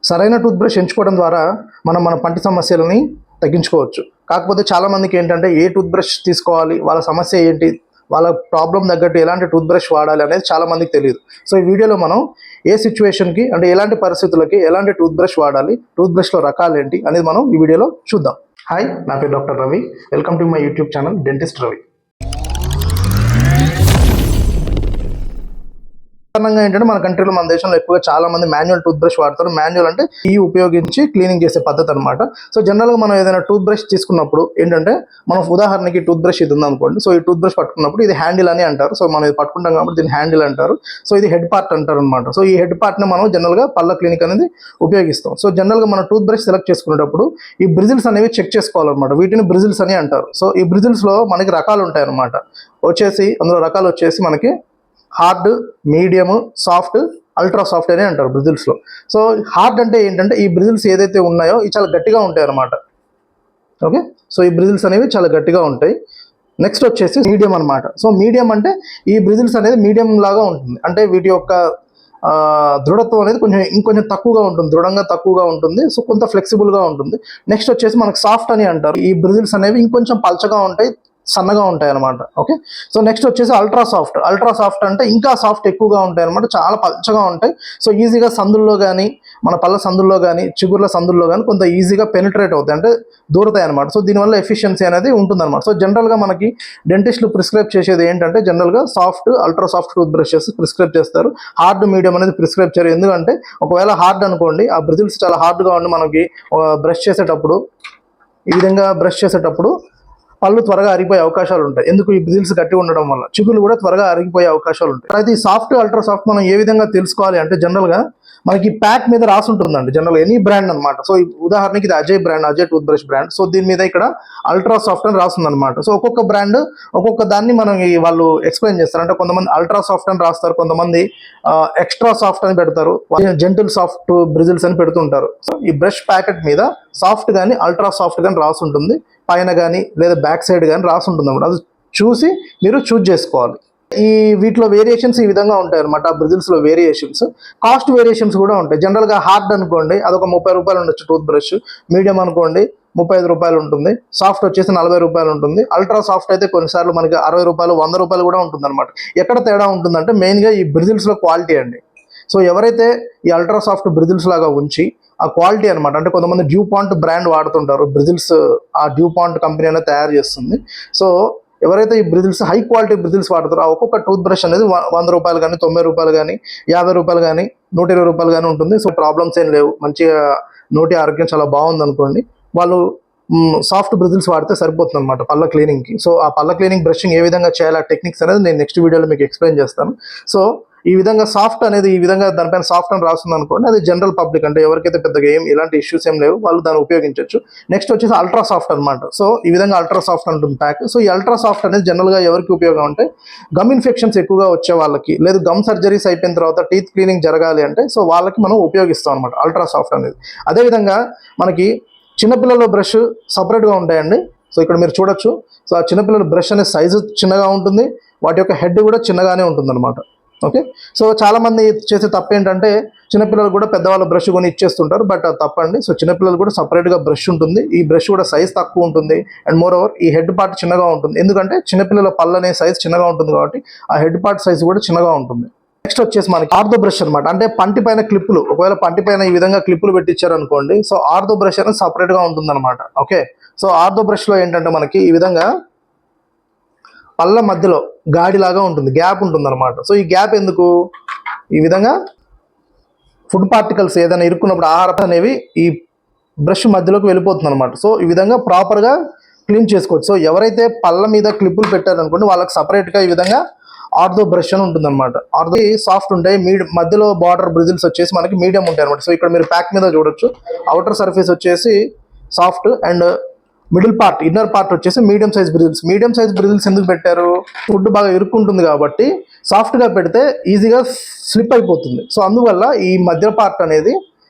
సరైన tooth brush ఎంచుకోవడం ద్వారా మనం మన పంటి సమస్యలని తగ్గించుకోవచ్చు. కాకపోతే చాలామందికి ఏంటంటే ఏ టూత్ బ్రష్ తీసుకోవాలి, వాళ్ళ సమస్య ఏంటి, వాళ్ళ ప్రాబ్లం తగ్గట్టు ఎలాంటి టూత్ బ్రష్ వాడాలి అనేది చాలామందికి తెలియదు. సో ఈ వీడియోలో మనం ఏ సిచ్యువేషన్కి అంటే ఎలాంటి పరిస్థితులకి ఎలాంటి టూత్ బ్రష్ వాడాలి, టూత్ బ్రష్లో రకాలు ఏంటి అనేది మనం ఈ వీడియోలో చూద్దాం. హాయ్, నా పేరు doctor Ravi. Welcome to my YouTube channel dentist Ravi. సాధారణంగా ఏంటంటే మన కంట్రీలో, మన దేశంలో ఎక్కువగా చాలా మంది మాన్యువల్ టూత్ బ్రష్ వాడతారు. మాన్యువల్ అంటే ఈ ఉపయోగించి క్లీనింగ్ చేసే పద్ధతి అనమాట. సో జనరల్గా మనం ఏదైనా టూత్ బ్రష్ తీసుకున్నప్పుడు ఏంటంటే, మనం ఉదాహరణకి టూత్ బ్రష్ ఇది ఉందనుకోండి. సో ఈ టూత్ బ్రష్ పట్టుకున్నప్పుడు ఇది హ్యాండిల్ అని అంటారు. సో మనం ఇది పట్టుకుంటాం కాబట్టి దీన్ని హ్యాండిల్ అంటారు. సో ఇది హెడ్ పార్ట్ అంటారు అనమాట. సో ఈ హెడ్ పార్ట్ని మనం జనరల్గా పళ్ళ క్లినిక్ అనేది ఉపయోగిస్తాం. సో జనరల్గా మనం టూత్ బ్రష్ సెలెక్ట్ చేసుకునేటప్పుడు ఈ బ్రిజిల్స్ అనేవి చెక్ చేసుకోవాలన్నమాట. వీటిని బ్రిజిల్స్ అని అంటారు. సో ఈ బ్రిజిల్స్లో మనకి రకాలు ఉంటాయి అనమాట. అందులో రకాలు వచ్చేసి మనకి hard, medium, soft, ultra soft అని అంటారు బ్రిజిల్స్లో. సో హార్డ్ అంటే ఏంటంటే ఈ బ్రిజిల్స్ ఏదైతే ఉన్నాయో ఇవి చాలా గట్టిగా ఉంటాయి అన్నమాట. ఓకే, సో ఈ బ్రిజిల్స్ అనేవి చాలా గట్టిగా ఉంటాయి. నెక్స్ట్ వచ్చేసి మీడియం అనమాట. సో మీడియం అంటే ఈ బ్రిజిల్స్ అనేది మీడియం లాగా ఉంటుంది. అంటే వీటి యొక్క దృఢత్వం అనేది ఇంకొంచెం తక్కువగా ఉంటుంది, దృఢంగా తక్కువగా ఉంటుంది. సో కొంత ఫ్లెక్సిబుల్గా ఉంటుంది. నెక్స్ట్ వచ్చేసి మనకు సాఫ్ట్ అని అంటారు. ఈ బ్రిజిల్స్ అనేవి ఇంకొంచెం పల్చగా ఉంటాయి, సన్నగా ఉంటాయి అనమాట. ఓకే, సో నెక్స్ట్ వచ్చేసి అల్ట్రా సాఫ్ట్. అల్ట్రా సాఫ్ట్ అంటే ఇంకా సాఫ్ట్ ఎక్కువగా ఉంటాయి అనమాట, చాలా పల్చగా ఉంటాయి. సో ఈజీగా సందుల్లో కానీ, మన పళ్ళ సందుల్లో కానీ, చిగుర్ల సందుల్లో కానీ కొంత ఈజీగా పెనిట్రేట్ అవుతాయి, అంటే దూరతాయి అనమాట. సో దీనివల్ల ఎఫిషియన్సీ అనేది ఉంటుందన్నమాట. సో జనరల్గా మనకి డెంటిస్టులు ప్రిస్క్రైబ్ చేసేది ఏంటంటే, జనరల్గా soft, ultra soft tooth brushes prescribe చేస్తారు. హార్డ్, మీడియం అనేది ప్రిస్క్రైబ్ చేయరు. ఎందుకంటే ఒకవేళ హార్డ్ అనుకోండి, ఆ బ్రిజిల్స్ చాలా హార్డ్గా ఉండి మనకి బ్రష్ చేసేటప్పుడు, ఈ విధంగా బ్రష్ చేసేటప్పుడు పళ్ళు త్వరగా అరిగిపోయే అవకాశాలు ఉంటాయి. ఎందుకు? ఈ బ్రిజిల్స్ గట్టి ఉండడం వల్ల చిగుళ్ళు కూడా త్వరగా అరిగిపోయే అవకాశాలు ఉంటాయి. అయితే ఈ సాఫ్ట్, అల్ట్రా సాఫ్ట్ మనం ఏ విధంగా తెలుసుకోవాలి అంటే, జనరల్గా మనకి ప్యాక్ మీద రాసి ఉంటుందండి. జనరల్గా ఎనీ బ్రాండ్ అనమాట. సో ఉదాహరణకి ఇది Ajay brand, Ajay tooth brush brand. So దీని మీద ఇక్కడ అల్ట్రా సాఫ్ట్ అని రాస్తుంది అనమాట. సో ఒక్కొక్క బ్రాండ్ ఒక్కొక్క దాన్ని మనం వాళ్ళు ఎక్స్ప్లెయిన్ చేస్తారు. అంటే కొంతమంది అల్ట్రా సాఫ్ట్ అని రాస్తారు, కొంతమంది ఎక్స్ట్రా సాఫ్ట్ అని పెడతారు, జెంటిల్ సాఫ్ట్ బ్రిజిల్స్ అని పెడుతుంటారు. సో ఈ బ్రష్ ప్యాకెట్ మీద సాఫ్ట్ కానీ అల్ట్రా సాఫ్ట్ కానీ రాసి ఉంటుంది, పైన కానీ లేదా బ్యాక్ సైడ్ కానీ రాసి ఉంటుంది అనమాట. అది చూసి మీరు చూజ్ చేసుకోవాలి. ఈ వీటిలో వేరియేషన్స్ ఈ విధంగా ఉంటాయి అనమాట. ఆ బ్రిజిల్స్లో వేరియేషన్స్, కాస్ట్ వేరియేషన్స్ కూడా ఉంటాయి. జనరల్గా హార్డ్ అనుకోండి అదొక 30 రూపాయలు ఉండొచ్చు టూత్ బ్రష్. మీడియం అనుకోండి 35 రూపాయలు ఉంటుంది. సాఫ్ట్ వచ్చేసి 40 రూపాయలు ఉంటుంది. అల్ట్రా సాఫ్ట్ అయితే కొన్నిసార్లు మనకి 60 రూపాయలు, 100 రూపాయలు కూడా ఉంటుంది అనమాట. ఎక్కడ తేడా ఉంటుందంటే మెయిన్గా ఈ బ్రిజిల్స్లో క్వాలిటీ అండి. సో ఎవరైతే ఈ అల్ట్రా సాఫ్ట్ బ్రిజిల్స్ లాగా ఉంచి ఆ క్వాలిటీ అనమాట, అంటే కొంతమంది డ్యూ పాయింట్ బ్రాండ్ వాడుతుంటారు బ్రిజిల్స్, ఆ డ్యూ పాయింట్ కంపెనీ అనేది తయారు చేస్తుంది. సో ఎవరైతే ఈ బ్రిజిల్స్ హై క్వాలిటీ బ్రిజిల్స్ వాడతారో ఆ ఒక్కొక్క టూత్ బ్రష్ అనేది 100 రూపాయలు కానీ, 90 రూపాయలు కానీ, 50 రూపాయలు కానీ, 120 రూపాయలు కానీ ఉంటుంది. సో ప్రాబ్లమ్స్ ఏం లేవు, మంచిగా నోటి ఆరోగ్యం చాలా బాగుంది అనుకోండి, వాళ్ళు సాఫ్ట్ బ్రిజిల్స్ వాడితే సరిపోతుంది అనమాట పళ్ళ క్లీనింగ్కి. సో ఆ పళ్ళ క్లీనింగ్ బ్రషింగ్ ఏ విధంగా చేయాలి, ఆ టెక్నిక్స్ అనేది నేను నెక్స్ట్ వీడియోలో మీకు ఎక్స్ప్లెయిన్ చేస్తాను. సో ఈ విధంగా సాఫ్ట్ అనేది ఈ విధంగా దానిపైన సాఫ్ట్ అని రాస్తుంది అనుకోండి, అది జనరల్ పబ్లిక్, అంటే ఎవరికైతే పెద్దగా ఇలాంటి ఇష్యూస్ ఏం లేవు వాళ్ళు దాన్ని ఉపయోగించవచ్చు. నెక్స్ట్ వచ్చేసి అల్ట్రా సాఫ్ట్ అనమాట. సో ఈ విధంగా అల్ట్రా సాఫ్ట్ ఉంటుంది ప్యాక్. సో ఈ అల్ట్రా సాఫ్ట్ అనేది జనరల్గా ఎవరికి ఉపయోగం అంటే, గమ్ ఇన్ఫెక్షన్స్ ఎక్కువగా వచ్చే వాళ్ళకి, లేదు గమ్ సర్జరీస్ అయిపోయిన తర్వాత టీత్ క్లీనింగ్ జరగాలి అంటే, సో వాళ్ళకి మనం ఉపయోగిస్తాం అనమాట అల్ట్రా సాఫ్ట్ అనేది. అదేవిధంగా మనకి చిన్నపిల్లల బ్రష్ సపరేట్గా ఉంటాయండి. సో ఇక్కడ మీరు చూడొచ్చు. సో ఆ చిన్నపిల్లల బ్రష్ అనే సైజు చిన్నగా ఉంటుంది, వాటి యొక్క హెడ్ కూడా చిన్నగానే ఉంటుంది అనమాట. ఓకే, సో చాలామంది చేసే తప్పు ఏంటంటే, చిన్నపిల్లలు కూడా పెద్దవాళ్ళ బ్రష్ కొని ఇచ్చేస్తుంటారు, బట్ అది తప్పండి. సో చిన్నపిల్లలు కూడా సపరేట్గా బ్రష్ ఉంటుంది. ఈ బ్రష్ కూడా సైజ్ తక్కువ ఉంటుంది, అండ్ మోర్ ఓవర్ ఈ హెడ్ పార్ట్ చిన్నగా ఉంటుంది. ఎందుకంటే చిన్నపిల్లల పళ్ళు అనే సైజ్ చిన్నగా ఉంటుంది కాబట్టి ఆ హెడ్ పార్ట్ సైజ్ కూడా చిన్నగా ఉంటుంది. నెక్స్ట్ వచ్చేసి మనకి ఆర్థో బ్రష్ అనమాట. అంటే పంటి పైన క్లిప్పులు, ఒకవేళ పంటి పైన ఈ విధంగా క్లిప్పులు పెట్టించారు అనుకోండి, సో ఆర్థో బ్రష్ అనేది సపరేట్గా ఉంటుంది అనమాట. ఓకే, సో ఆర్థో బ్రష్లో ఏంటంటే మనకి ఈ విధంగా పళ్ళ మధ్యలో గాడిలాగా ఉంటుంది, గ్యాప్ ఉంటుంది అనమాట. సో ఈ గ్యాప్ ఎందుకు? ఈ విధంగా ఫుడ్ పార్టికల్స్ ఏదైనా ఇరుక్కున్నప్పుడు ఆహారం అనేవి ఈ బ్రష్ మధ్యలోకి వెళ్ళిపోతుంది అనమాట. సో ఈ విధంగా ప్రాపర్గా క్లీన్ చేసుకోవచ్చు. సో ఎవరైతే పళ్ళ మీద క్లిప్పులు పెట్టారనుకోండి వాళ్ళకి సపరేట్గా ఈ విధంగా ఆర్థో బ్రష్ అని ఉంటుంది అనమాట. ఆర్థో సాఫ్ట్ ఉంటాయి, మధ్యలో బార్డర్ బ్రిజిల్స్ వచ్చేసి మనకి మీడియం ఉంటాయి అనమాట. సో ఇక్కడ మీరు ప్యాక్ మీద చూడొచ్చు, అవుటర్ సర్ఫేస్ వచ్చేసి soft and middle part, inner part వచ్చేసి medium size bristles. Medium size bristles ఎందుకు పెట్టారు? ఫుడ్ బాగా ఇరుక్కుంటుంది కాబట్టి, సాఫ్ట్గా పెడితే ఈజీగా స్లిప్ అయిపోతుంది. సో అందువల్ల ఈ మధ్య పార్ట్ అనేది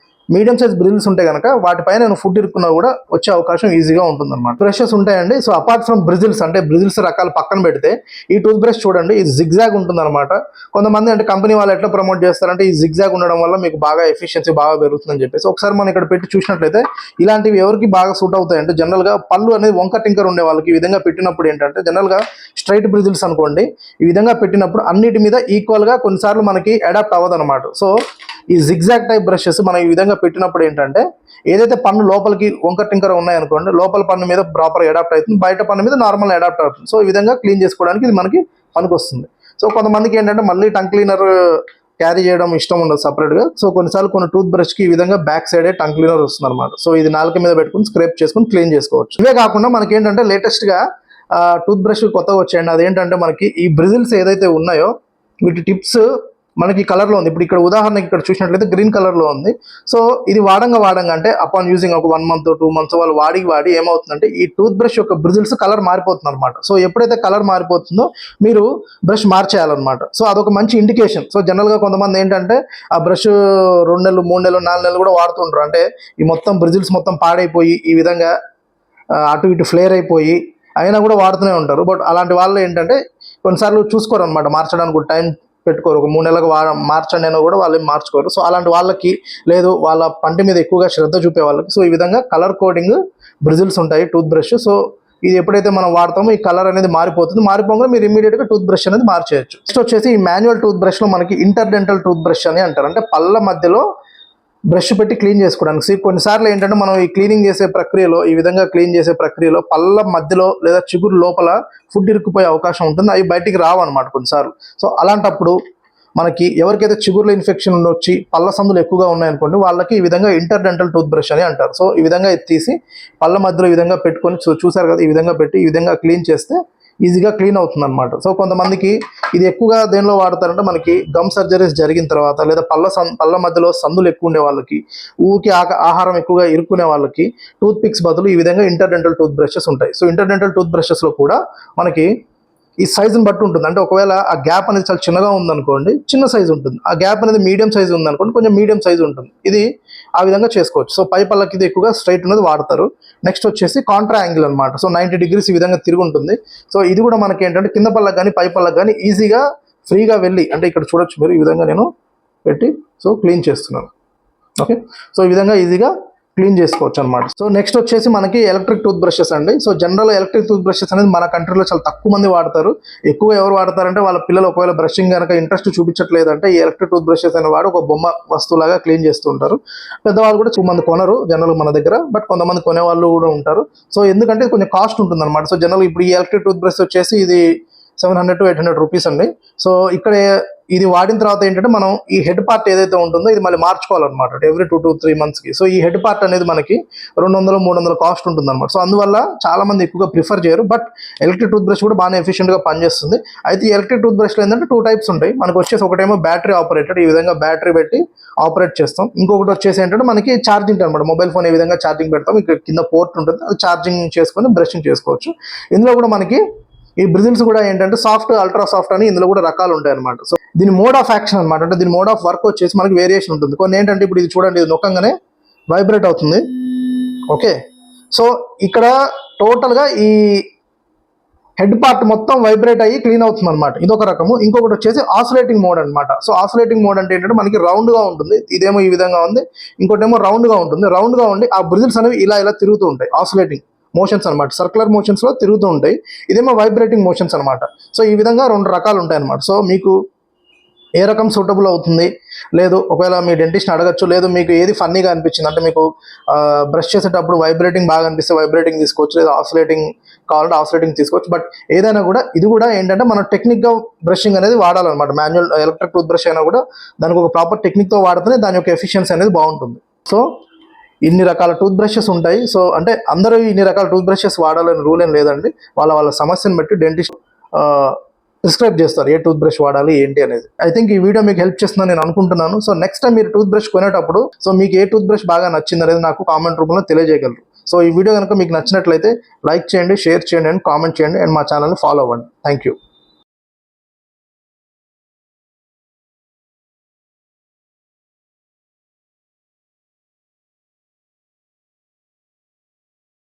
మీడియం సైజ్ బ్రిజిల్స్ ఉంటే కనుక వాటిపైన నేను ఫుడ్ ఇరుక్కున్నా కూడా వచ్చే అవకాశం ఈజీగా ఉంటుంది అనమాట. బ్రషెస్ ఉంటాయండి. సో అపార్ట్ ఫ్రమ్ బ్రిజిల్స్ అంటే బ్రిజిల్స్ రకాలు పక్కన పెడితే ఈ టూత్ బ్రష్ చూడండి, ఇది జిగ్జాగ్ ఉంటుంది అనమాట. కొంతమంది అంటే కంపెనీ వాళ్ళు ఎట్లా ప్రమోట్ చేస్తారంటే ఈ జిగ్జాగ్ ఉండడం వల్ల మీకు బాగా ఎఫిషియన్సీ బాగా పెరుగుతుందని చెప్పేసి ఒకసారి మనం ఇక్కడ పెట్టి చూసినట్లయితే ఇలాంటివి ఎవరికి బాగా సూట్ అవుతాయి అంటే జనరల్గా పళ్ళు అనేది వంక టింకర్ ఉండే వాళ్ళకి ఈ విధంగా పెట్టినప్పుడు ఏంటంటే జనరల్గా స్ట్రైట్ బ్రిజిల్స్ అనుకోండి, ఈ విధంగా పెట్టినప్పుడు అన్నిటి మీద ఈక్వల్గా కొన్నిసార్లు మనకి అడాప్ట్ అవ్వదు అనమాట. సో ఈ జిగ్జాగ్ టైప్ బ్రషెస్ మనం ఈ విధంగా పెట్టినప్పుడు ఏంటంటే ఏదైతే పన్ను లోపలికి వంకర టింకర ఉన్నాయనుకోండి, లోపల పన్ను మీద ప్రాపర్ అడాప్ట్ అవుతుంది, బయట పన్ను మీద నార్మల్ అడాప్ట్ అవుతుంది. సో ఈ విధంగా క్లీన్ చేసుకోవడానికి ఇది మనకి పనికొస్తుంది. సో కొంతమందికి ఏంటంటే మళ్ళీ టంగ్ క్లీనర్ క్యారీ చేయడం ఇష్టం ఉండదు సపరేట్గా. సో కొన్నిసార్లు కొన్ని టూత్ బ్రష్కి ఈ విధంగా బ్యాక్ సైడే టంగ్ క్లీనర్ వస్తుంది అనమాట. సో ఇది నాలుక మీద పెట్టుకుని స్క్రేప్ చేసుకుని క్లీన్ చేసుకోవచ్చు. ఇవే కాకుండా మనకి ఏంటంటే లేటెస్ట్గా టూత్ బ్రష్ కొత్తగా వచ్చాయండి. అదేంటంటే మనకి ఈ బ్రిజిల్స్ ఏదైతే ఉన్నాయో వీటి టిప్స్ మనకి కలర్లో ఉంది. ఇప్పుడు ఇక్కడ ఉదాహరణకి ఇక్కడ చూసినట్లయితే గ్రీన్ కలర్లో ఉంది. సో ఇది వాడంగా అంటే అపాన్ యూజింగ్ ఒక 1 month 2 months వాళ్ళు వాడి ఏమవుతుందంటే ఈ టూత్ బ్రష్ యొక్క బ్రిజిల్స్ కలర్ మారిపోతుంది అనమాట. సో ఎప్పుడైతే కలర్ మారిపోతుందో మీరు బ్రష్ మార్చేయాలన్నమాట. సో అదొక మంచి ఇండికేషన్. సో జనరల్గా కొంతమంది ఏంటంటే ఆ బ్రష్ 2 నెలలు 3 నెలలు 4 నెలలు కూడా వాడుతుంటారు. అంటే ఈ మొత్తం బ్రిజిల్స్ మొత్తం పాడైపోయి ఈ విధంగా అటు ఇటు ఫ్లేర్ అయిపోయి అయినా కూడా వాడుతూనే ఉంటారు. బట్ అలాంటి వాళ్ళు ఏంటంటే కొన్నిసార్లు చూసుకోరు అనమాట, మార్చడానికి కూడా టైం పెట్టుకోరు. ఒక 3 నెలలకు మార్చండి అయినా కూడా వాళ్ళు మార్చుకోరు. సో అలాంటి వాళ్ళకి లేదు వాళ్ళ పంటి మీద ఎక్కువగా శ్రద్ధ చూపే వాళ్ళకి సో ఈ విధంగా కలర్ కోడింగ్ బ్రిజిల్స్ ఉంటాయి టూత్ బ్రష్. సో ఇది ఎప్పుడైతే మనం వాడతామో ఈ కలర్ అనేది మారిపోతుంది. మారిపోగా మీరు ఇమీడియట్గా టూత్ బ్రష్ అనేది మార్చేయచ్చు. నెక్స్ట్ వచ్చేసి ఈ మాన్యువల్ టూత్ బ్రష్లో మనకి ఇంటర్డెంటల్ టూత్ బ్రష్ అని అంటారు. అంటే పళ్ళ మధ్యలో బ్రష్ పెట్టి క్లీన్ చేసుకోవడానికి. కొన్నిసార్లు ఏంటంటే మనం ఈ క్లీనింగ్ చేసే ప్రక్రియలో ఈ విధంగా క్లీన్ చేసే ప్రక్రియలో పళ్ళ మధ్యలో లేదా చిగురు లోపల ఫుడ్ ఇరుక్కుపోయే అవకాశం ఉంటుంది. అవి బయటికి రావు అనమాట కొన్నిసార్లు. సో అలాంటప్పుడు మనకి ఎవరికైతే చిగురులో ఇన్ఫెక్షన్ వచ్చి పళ్ళ సందులు ఎక్కువగా ఉన్నాయనుకోండి వాళ్ళకి ఈ విధంగా ఇంటర్డెంటల్ టూత్ బ్రష్ అని అంటారు. సో ఈ విధంగా తీసి పళ్ళ మధ్యలో ఈ విధంగా పెట్టుకొని చూసారు కదా, ఈ విధంగా పెట్టి ఈ విధంగా క్లీన్ చేస్తే ఈజీగా క్లీన్ అవుతుంది అనమాట. సో కొంతమందికి ఇది ఎక్కువగా దేనిలో వాడతారంటే మనకి గమ్ సర్జరీస్ జరిగిన తర్వాత లేదా పళ్ళ మధ్యలో సందులు ఎక్కువ ఉండే వాళ్ళకి, ఊకి ఆహారం ఎక్కువగా ఇరుక్కునే వాళ్ళకి టూత్ పిక్స్ బదులు ఈ విధంగా ఇంటర్డెంటల్ టూత్ బ్రషెస్ ఉంటాయి. సో ఇంటర్డెంటల్ టూత్ బ్రషెస్లో కూడా మనకి ఈ సైజుని బట్టి ఉంటుంది. అంటే ఒకవేళ ఆ గ్యాప్ అనేది చాలా చిన్నగా ఉందనుకోండి చిన్న సైజు ఉంటుంది, ఆ గ్యాప్ అనేది మీడియం సైజు ఉందనుకోండి కొంచెం మీడియం సైజు ఉంటుంది. ఇది ఆ విధంగా చేసుకోవచ్చు. సో పై పళ్ళకి ఇది ఎక్కువగా స్ట్రైట్ అనేది వాడతారు. నెక్స్ట్ వచ్చేసి కాంట్రా యాంగిల్ అనమాట. సో 90 degrees ఈ విధంగా తిరిగి ఉంటుంది. సో ఇది కూడా మనకి ఏంటంటే కింద పళ్ళకి కానీ పై పళ్ళకి కానీ ఈజీగా ఫ్రీగా వెళ్ళి అంటే ఇక్కడ చూడొచ్చు మీరు ఈ విధంగా నేను పెట్టి సో క్లీన్ చేస్తున్నాను. ఓకే, సో ఈ విధంగా ఈజీగా క్లీన్ చేసుకోవచ్చు అనమాట. సో నెక్స్ట్ వచ్చేసి మనకి ఎలక్ట్రిక్ టూత్ బ్రషెస్ అండి. So general electric tooth brushes అనేది మన కంట్రీలో చాలా తక్కువ మంది వాడతారు. ఎక్కువ ఎవరు వాడతారంటే వాళ్ళ పిల్లలు ఒకవేళ బ్రషింగ్ కనుక ఇంట్రెస్ట్ చూపించట్లేదంటే ఈ ఎలక్ట్రిక్ టూత్ బ్రషెస్ అనే వాడు ఒక బొమ్మ వస్తువులాగా క్లీన్ చేస్తూ ఉంటారు. పెద్దవాళ్ళు కూడా చాలా మంది కొనరు జనరల్ మన దగ్గర, బట్ కొంతమంది కొనే వాళ్ళు కూడా ఉంటారు. సో ఎందుకంటే కొంచెం కాస్ట్ ఉంటుంది అనమాట. సో జనరల్ ఇప్పుడు ఈ ఎలక్ట్రిక్ టూత్ బ్రష్ వచ్చేసి ఇది 700 to 800 rupees అండి. సో ఇక్కడ ఇది వాడిన తర్వాత ఏంటంటే మనం ఈ హెడ్ పార్ట్ ఏదైతే ఉంటుందో ఇది మళ్ళీ మార్చుకోవాలన్నమాట ఎవ్రీ 2 to 3 monthsకి. సో ఈ హెడ్ పార్ట్ అనేది మనకి 200-300 కాస్ట్ ఉంటుంది అనమాట. సో అందువల్ల చాలా మంది ఎక్కువగా ప్రిఫర్ చేయరు. బట్ ఎలక్ట్రిక్ టూత్ బ్రష్ కూడా బాగానే ఎఫిషియెంట్గా పనిచేస్తుంది. అయితే ఈ ఎలక్ట్రిక్ టూత్ బ్రష్లో ఏంటంటే 2 types ఉంటాయి. మనకు వచ్చేసి ఒకటేమో బ్యాటరీ ఆపరేటెడ్, ఈ విధంగా బ్యాటరీ పెట్టి ఆపరేట్ చేస్తాం. ఇంకొకటి వచ్చేసి ఏంటంటే మనకి ఛార్జింగ్ అనమాట. మొబైల్ ఫోన్ ఏ విధంగా ఛార్జింగ్ పెడతాం, ఇక్కడ కింద పోర్ట్ ఉంటుంది, అది ఛార్జింగ్ చేసుకొని బ్రషింగ్ చేసుకోవచ్చు. ఇందులో కూడా మనకి ఈ బ్రిజిల్స్ కూడా ఏంటంటే సాఫ్ట్, అల్ట్రా సాఫ్ట్ అని ఇందులో కూడా రకాలు ఉంటాయి అనమాట. సో దీని మోడ్ ఆఫ్ యాక్షన్ అనమాట, అంటే దీని మోడ్ ఆఫ్ వర్క్ వచ్చేసి మనకి వేరియేషన్ ఉంటుంది. కొన్ని ఏంటంటే ఇప్పుడు ఇది చూడండి, ఇది నొక్కంగానే వైబ్రేట్ అవుతుంది. ఓకే, సో ఇక్కడ టోటల్గా ఈ హెడ్ పార్ట్ మొత్తం వైబ్రేట్ అయ్యి క్లీన్ అవుతుంది అనమాట. ఇదొక రకము. ఇంకొకటి వచ్చేసి ఆసిలేటింగ్ మోడ్ అనమాట. సో ఆసిలేటింగ్ మోడ్ అంటే ఏంటంటే మనకి రౌండ్గా ఉంటుంది, ఇదేమో ఈ విధంగా ఉంది, ఇంకోటేమో రౌండ్గా ఉంటుంది. రౌండ్గా ఉండి ఆ బ్రిజిల్స్ అనేవి ఇలా తిరుగుతూ ఉంటాయి, ఆసిలేటింగ్ మోషన్స్ అనమాట, సర్క్యులర్ మోషన్స్లో తిరుగుతూ ఉంటాయి. ఇదేమో వైబ్రేటింగ్ మోషన్స్ అనమాట. సో ఈ విధంగా 2 రకాలు ఉంటాయి అనమాట. సో మీకు ఏ రకం సూటబుల్ అవుతుంది లేదు ఒకవేళ మీ డెంటిస్ట్ని అడగచ్చు, లేదు మీకు ఏది ఫన్నీగా అనిపించింది అంటే మీకు బ్రష్ చేసేటప్పుడు వైబ్రేటింగ్ బాగా అనిపిస్తే వైబ్రేటింగ్ తీసుకోవచ్చు, లేదా ఆసిలేటింగ్ కావాలంటే ఆసిలేటింగ్ తీసుకోవచ్చు. బట్ ఏదైనా కూడా ఇది కూడా ఏంటంటే మనం టెక్నిక్గా బ్రషింగ్ అనేది వాడాలన్నమాట. మాన్యువల్ ఎలక్ట్రిక్ టూత్ బ్రష్ అయినా కూడా దానికి ఒక ప్రాపర్ టెక్నిక్తో వాడితేనే దాని యొక్క ఎఫిషియన్సీ అనేది బాగుంటుంది. సో ఇన్ని రకాల టూత్ బ్రషెస్ ఉంటాయి. సో అంటే అందరూ ఇన్ని రకాల టూత్ బ్రషెస్ వాడాలని రూల్ ఏం లేదండి. వాళ్ళ సమస్యను బట్టి డెంటిస్ట్ ప్రిస్క్రైబ్ చేస్తారు ఏ టూత్ బ్రష్ వాడాలి ఏంటి అనేది. ఐ థింక్ ఈ వీడియో మీకు హెల్ప్ చేస్తుందని నేను అనుకుంటున్నాను. సో నెక్స్ట్ టైం మీరు టూత్ బ్రష్ కొనేటప్పుడు సో మీకు ఏ టూత్ బ్రష్ బాగా నచ్చింది అనేది నాకు కామెంట్ రూపంలో తెలియజేయగలరు. సో ఈ వీడియో కనుక మీకు నచ్చినట్లయితే లైక్ చేయండి, షేర్ చేయండి అండ్ కామెంట్ చేయండి అండ్ మా ఛానల్ని ఫాలో అవ్వండి. Thank you.